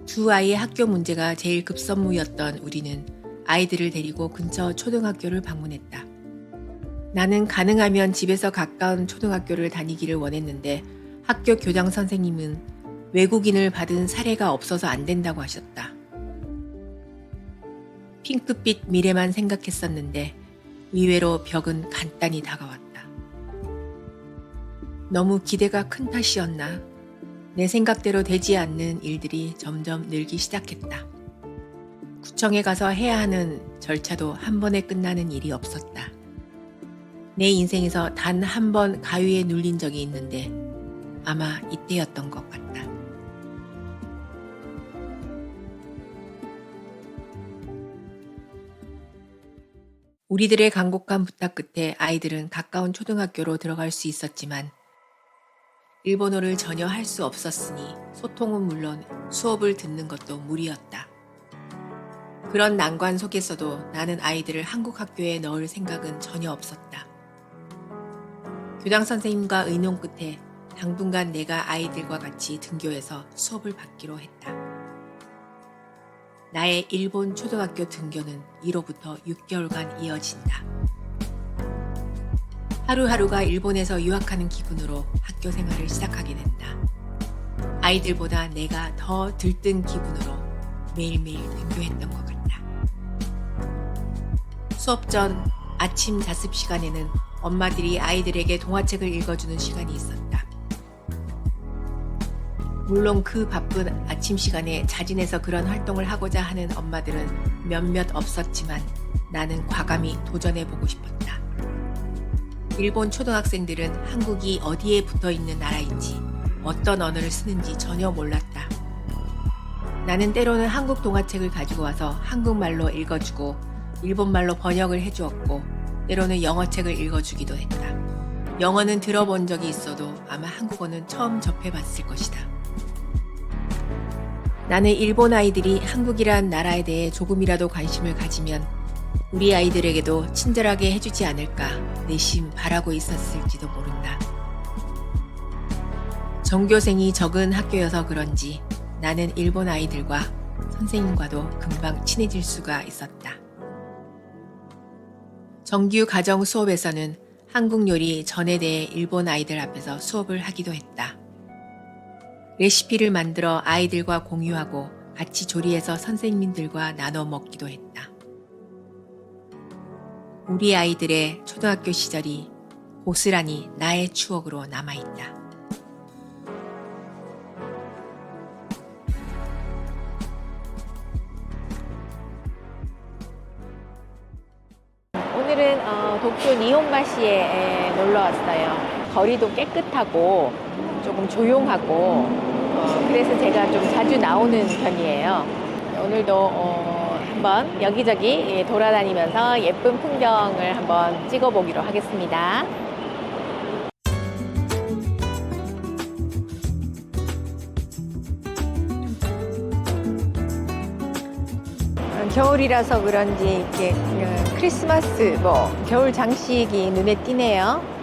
두 아이의 학교 문제가 제일 급선무였던 우리는 아이들을 데리고 근처 초등학교를 방문했다. 나는 가능하면 집에서 가까운 초등학교를 다니기를 원했는데 학교 교장 선생님은 외국인을 받은 사례가 없어서 안 된다고 하셨다. 핑크빛 미래만 생각했었는데 의외로 벽은 간단히 다가왔다. 너무 기대가 큰 탓이었나? 내 생각대로 되지 않는 일들이 점점 늘기 시작했다. 구청에 가서 해야 하는 절차도 한 번에 끝나는 일이 없었다. 내 인생에서 단 한 번 가위에 눌린 적이 있는데 아마 이때였던 것 같다. 우리들의 간곡한 부탁 끝에 아이들은 가까운 초등학교로 들어갈 수 있었지만 일본어를 전혀 할 수 없었으니 소통은 물론 수업을 듣는 것도 무리였다. 그런 난관 속에서도 나는 아이들을 한국 학교에 넣을 생각은 전혀 없었다. 교장 선생님과 의논 끝에 당분간 내가 아이들과 같이 등교해서 수업을 받기로 했다. 나의 일본 초등학교 등교는 이로부터 6개월간 이어진다. 하루하루가 일본에서 유학하는 기분으로 학교 생활을 시작하게 된다. 아이들보다 내가 더 들뜬 기분으로 매일매일 등교했던 것 같다. 수업 전 아침 자습 시간에는 엄마들이 아이들에게 동화책을 읽어주는 시간이 있었다. 물론 그 바쁜 아침 시간에 자진해서 그런 활동을 하고자 하는 엄마들은 몇몇 없었지만 나는 과감히 도전해보고 싶었다. 일본 초등학생들은 한국이 어디에 붙어있는 나라인지 어떤 언어를 쓰는지 전혀 몰랐다. 나는 때로는 한국 동화책을 가지고 와서 한국말로 읽어주고 일본말로 번역을 해주었고 때로는 영어책을 읽어주기도 했다. 영어는 들어본 적이 있어도 아마 한국어는 처음 접해봤을 것이다. 나는 일본 아이들이 한국이란 나라에 대해 조금이라도 관심을 가지면 우리 아이들에게도 친절하게 해주지 않을까 내심 바라고 있었을지도 모른다. 전교생이 적은 학교여서 그런지 나는 일본 아이들과 선생님과도 금방 친해질 수가 있었다. 정규 가정 수업에서는 한국 요리 전에 대해 일본 아이들 앞에서 수업을 하기도 했다. 레시피를 만들어 아이들과 공유하고 같이 조리해서 선생님들과 나눠 먹기도 했다. 우리 아이들의 초등학교 시절이 고스란히 나의 추억으로 남아있다. 오늘은 도쿄 니혼바시에 놀러 왔어요. 거리도 깨끗하고 조금 조용하고 그래서 제가 좀 자주 나오는 편이에요. 오늘도 한번 여기저기 돌아다니면서 예쁜 풍경을 한번 찍어보기로 하겠습니다. 겨울이라서 그런지 이렇게 크리스마스 겨울 장식이 눈에 띄네요.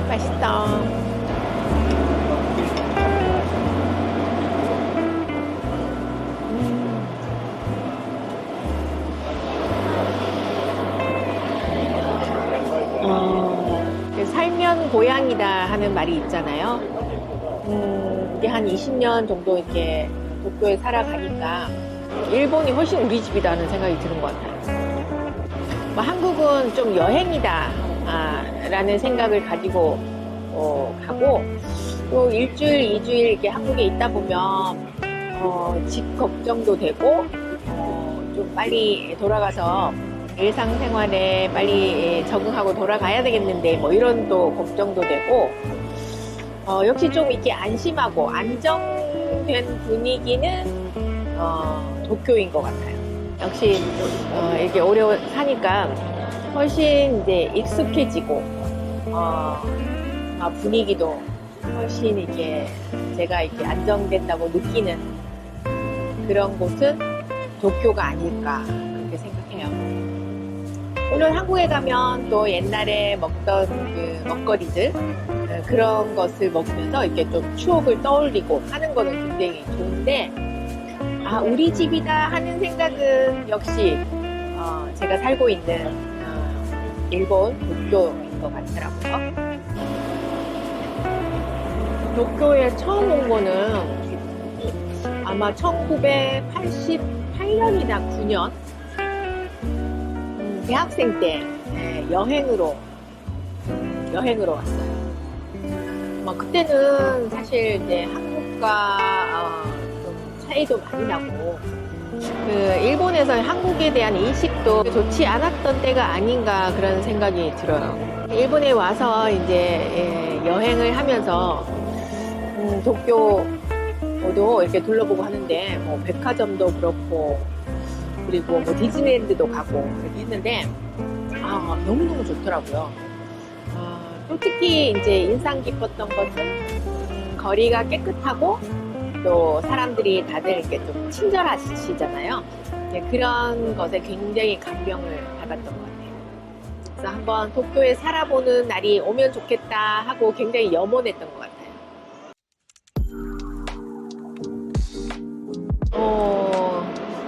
맛있다. 살면 고향이다 하는 말이 있잖아요. 이게 한 20년 정도 이렇게 도쿄에 살아가니까 일본이 훨씬 우리 집이다는 생각이 드는 것 같아요. 한국은 좀 여행이다 라는 생각을 가지고 가고 또 일주일, 2주일 이렇게 한국에 있다 보면 집 걱정도 되고 좀 빨리 돌아가서 일상생활에 빨리 적응하고 돌아가야 되겠는데 뭐 이런 또 걱정도 되고 역시 좀 이렇게 안심하고 안정된 분위기는 도쿄인 것 같아요. 역시 이렇게 오래 사니까 훨씬 이제 익숙해지고 분위기도 훨씬 이렇게 제가 이렇게 안정된다고 느끼는 그런 곳은 도쿄가 아닐까 그렇게 생각해요. 물론 한국에 가면 또 옛날에 먹던 그 먹거리들 그런 것을 먹으면서 이렇게 좀 추억을 떠올리고 하는 거는 굉장히 좋은데 우리 집이다 하는 생각은 역시 제가 살고 있는 일본 도쿄인 것 같더라고요. 도쿄에 처음 온 거는 아마 1988년이나 9년 대학생 때 여행으로 왔어요. 그때는 사실 이제 한국과 좀 차이도 많이 나고 그 일본에서 한국에 대한 인식도 좋지 않았던 때가 아닌가 그런 생각이 들어요. 일본에 와서 이제 여행을 하면서 도쿄도 이렇게 둘러보고 하는데 뭐 백화점도 그렇고 그리고 뭐 디즈니랜드도 가고 이렇게 했는데 너무너무 좋더라고요. 또 특히 이제 인상 깊었던 것은 거리가 깨끗하고 또 사람들이 다들 이렇게 좀 친절하시잖아요. 그런 것에 굉장히 감명을 받았던 것 같아요. 그래서 한번 도쿄에 살아보는 날이 오면 좋겠다 하고 굉장히 염원했던 것 같아요.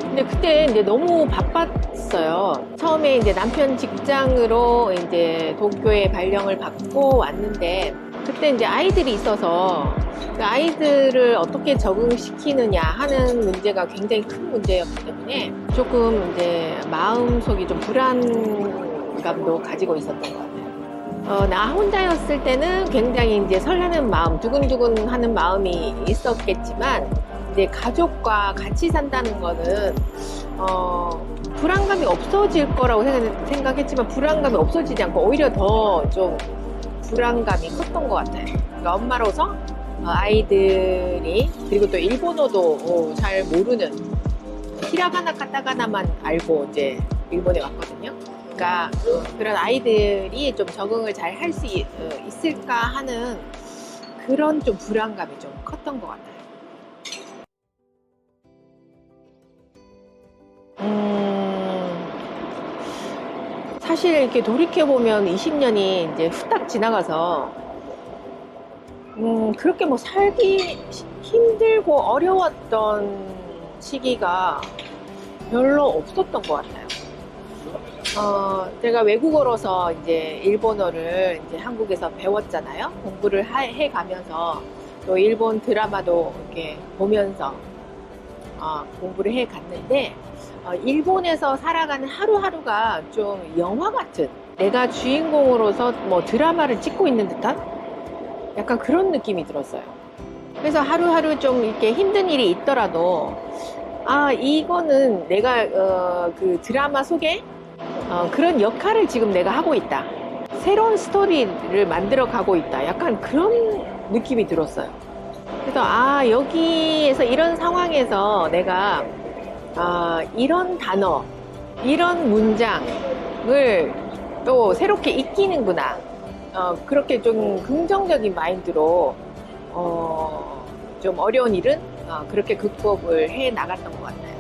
근데 그때 이제 너무 바빴어요. 처음에 이제 남편 직장으로 이제 도쿄에 발령을 받고 왔는데 그때 이제 아이들이 있어서 그 아이들을 어떻게 적응시키느냐 하는 문제가 굉장히 큰 문제였기 때문에 조금 이제 마음속이 좀 불안감도 가지고 있었던 것 같아요. 나 혼자였을 때는 굉장히 이제 설레는 마음, 두근두근 하는 마음이 있었겠지만 이제 가족과 같이 산다는 거는 불안감이 없어질 거라고 생각했지만 불안감이 없어지지 않고 오히려 더 좀 불안감이 컸던 것 같아요. 그러니까 엄마로서 아이들이 그리고 또 일본어도 잘 모르는 히라가나 카타가나만 알고 이제 일본에 왔거든요. 그러니까 그런 아이들이 좀 적응을 잘 할 수 있을까 하는 그런 좀 불안감이 좀 컸던 것 같아요. 사실 이렇게 돌이켜보면 20년이 이제 후딱 지나가서 그렇게 뭐 살기 힘들고 어려웠던 시기가 별로 없었던 것 같아요. 제가 외국어로서 이제 일본어를 이제 한국에서 배웠잖아요. 공부를 해가면서 또 일본 드라마도 이렇게 보면서 공부를 해갔는데 일본에서 살아가는 하루하루가 좀 영화 같은 내가 주인공으로서 뭐 드라마를 찍고 있는 듯한 약간 그런 느낌이 들었어요. 그래서 하루하루 좀 이렇게 힘든 일이 있더라도 이거는 내가 그 드라마 속에 그런 역할을 지금 내가 하고 있다. 새로운 스토리를 만들어 가고 있다. 약간 그런 느낌이 들었어요. 그래서 여기에서 이런 상황에서 내가 이런 단어, 이런 문장을 또 새롭게 익히는구나. 그렇게 좀 긍정적인 마인드로 좀 어려운 일은 그렇게 극복을 해 나갔던 것 같아요.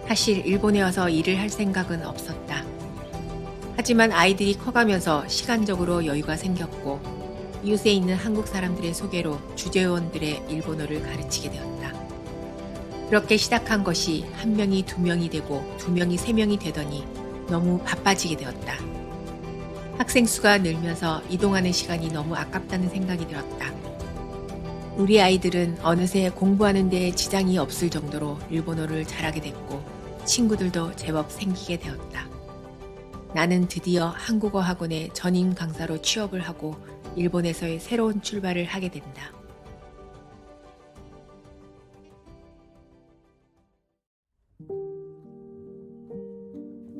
사실 일본에 와서 일을 할 생각은 없었다. 하지만 아이들이 커가면서 시간적으로 여유가 생겼고 이웃에 있는 한국 사람들의 소개로 주재원들의 일본어를 가르치게 되었다. 그렇게 시작한 것이 1명이 2명이 되고 2명이 3명이 되더니 너무 바빠지게 되었다. 학생 수가 늘면서 이동하는 시간이 너무 아깝다는 생각이 들었다. 우리 아이들은 어느새 공부하는 데 지장이 없을 정도로 일본어를 잘하게 됐고 친구들도 제법 생기게 되었다. 나는 드디어 한국어 학원에 전임 강사로 취업을 하고 일본에서의 새로운 출발을 하게 된다.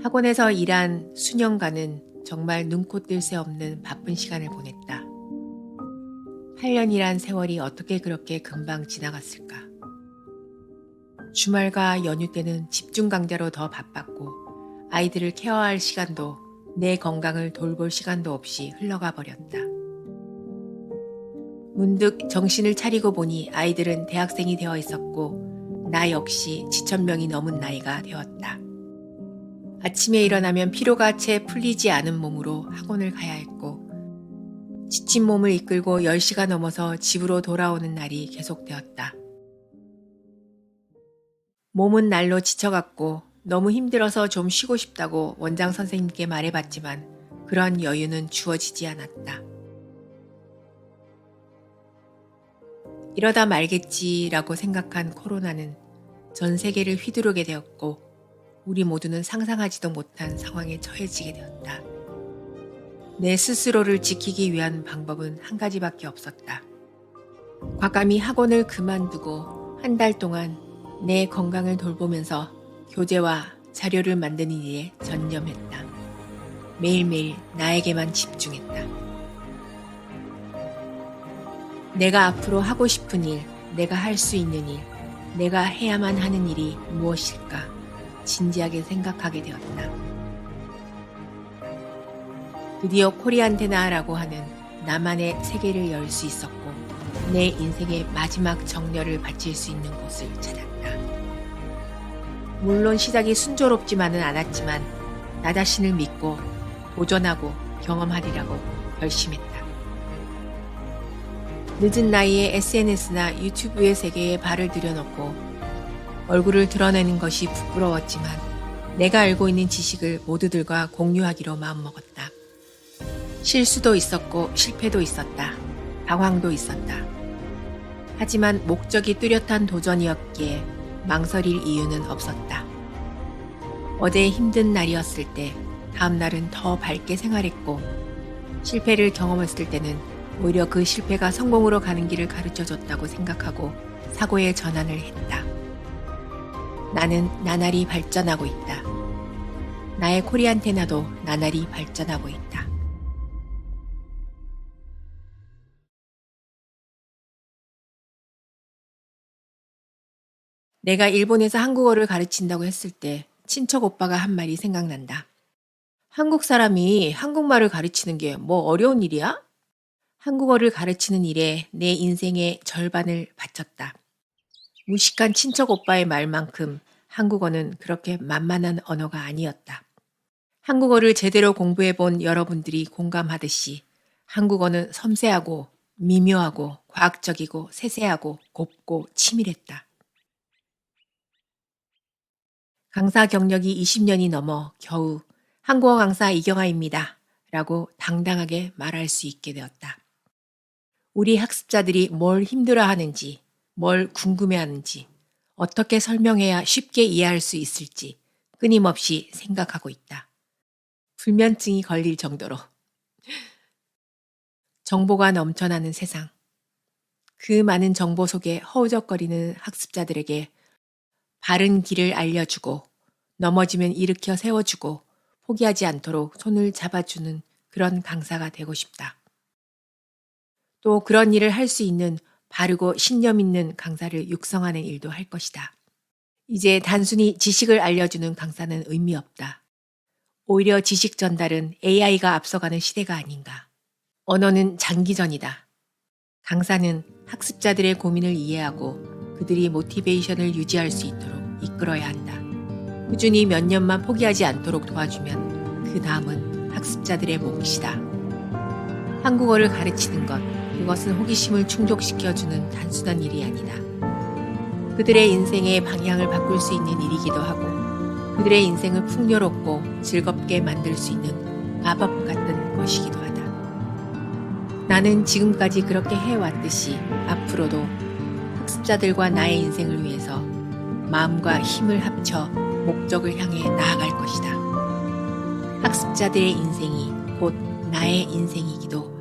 학원에서 일한 수년간은 정말 눈코 뜰 새 없는 바쁜 시간을 보냈다. 8년이란 세월이 어떻게 그렇게 금방 지나갔을까? 주말과 연휴 때는 집중 강좌로 더 바빴고 아이들을 케어할 시간도 내 건강을 돌볼 시간도 없이 흘러가 버렸다. 문득 정신을 차리고 보니 아이들은 대학생이 되어 있었고 나 역시 지천명이 넘은 나이가 되었다. 아침에 일어나면 피로가 채 풀리지 않은 몸으로 학원을 가야 했고 지친 몸을 이끌고 10시가 넘어서 집으로 돌아오는 날이 계속되었다. 몸은 날로 지쳐갔고 너무 힘들어서 좀 쉬고 싶다고 원장 선생님께 말해봤지만 그런 여유는 주어지지 않았다. 이러다 말겠지라고 생각한 코로나는 전 세계를 휘두르게 되었고 우리 모두는 상상하지도 못한 상황에 처해지게 되었다. 내 스스로를 지키기 위한 방법은 한 가지밖에 없었다. 과감히 학원을 그만두고 한 달 동안 내 건강을 돌보면서 교재와 자료를 만드는 일에 전념했다. 매일매일 나에게만 집중했다. 내가 앞으로 하고 싶은 일, 내가 할 수 있는 일, 내가 해야만 하는 일이 무엇일까? 진지하게 생각하게 되었다. 드디어 코리안테나라고 하는 나만의 세계를 열 수 있었고 내 인생의 마지막 정열을 바칠 수 있는 곳을 찾았다. 물론 시작이 순조롭지만은 않았지만 나 자신을 믿고 도전하고 경험하리라고 결심했다. 늦은 나이에 SNS나 유튜브의 세계에 발을 들여놓고 얼굴을 드러내는 것이 부끄러웠지만 내가 알고 있는 지식을 모두들과 공유하기로 마음먹었다. 실수도 있었고 실패도 있었다. 방황도 있었다. 하지만 목적이 뚜렷한 도전이었기에 망설일 이유는 없었다. 어제 힘든 날이었을 때 다음 날은 더 밝게 생활했고 실패를 경험했을 때는 오히려 그 실패가 성공으로 가는 길을 가르쳐줬다고 생각하고 사고의 전환을 했다. 나는 나날이 발전하고 있다. 나의 코리안테나도 나날이 발전하고 있다. 내가 일본에서 한국어를 가르친다고 했을 때 친척 오빠가 한 말이 생각난다. 한국 사람이 한국말을 가르치는 게 뭐 어려운 일이야? 한국어를 가르치는 일에 내 인생의 절반을 바쳤다. 무식한 친척 오빠의 말만큼 한국어는 그렇게 만만한 언어가 아니었다. 한국어를 제대로 공부해 본 여러분들이 공감하듯이 한국어는 섬세하고 미묘하고 과학적이고 세세하고 곱고 치밀했다. 강사 경력이 20년이 넘어 겨우 한국어 강사 이경아입니다. 라고 당당하게 말할 수 있게 되었다. 우리 학습자들이 뭘 힘들어하는지, 뭘 궁금해하는지, 어떻게 설명해야 쉽게 이해할 수 있을지 끊임없이 생각하고 있다. 불면증이 걸릴 정도로. 정보가 넘쳐나는 세상. 그 많은 정보 속에 허우적거리는 학습자들에게 바른 길을 알려주고 넘어지면 일으켜 세워주고 포기하지 않도록 손을 잡아주는 그런 강사가 되고 싶다. 또 그런 일을 할 수 있는 바르고 신념 있는 강사를 육성하는 일도 할 것이다. 이제 단순히 지식을 알려주는 강사는 의미 없다. 오히려 지식 전달은 AI가 앞서가는 시대가 아닌가. 언어는 장기전이다. 강사는 학습자들의 고민을 이해하고 그들이 모티베이션을 유지할 수 있도록 이끌어야 한다. 꾸준히 몇 년만 포기하지 않도록 도와주면 그 다음은 학습자들의 몫이다. 한국어를 가르치는 것, 그것은 호기심을 충족시켜주는 단순한 일이 아니다. 그들의 인생의 방향을 바꿀 수 있는 일이기도 하고 그들의 인생을 풍요롭고 즐겁게 만들 수 있는 마법 같은 것이기도 하다. 나는 지금까지 그렇게 해왔듯이 앞으로도 학습자들과 나의 인생을 위해서 마음과 힘을 합쳐 목적을 향해 나아갈 것이다. 학습자들의 인생이 곧 나의 인생이기도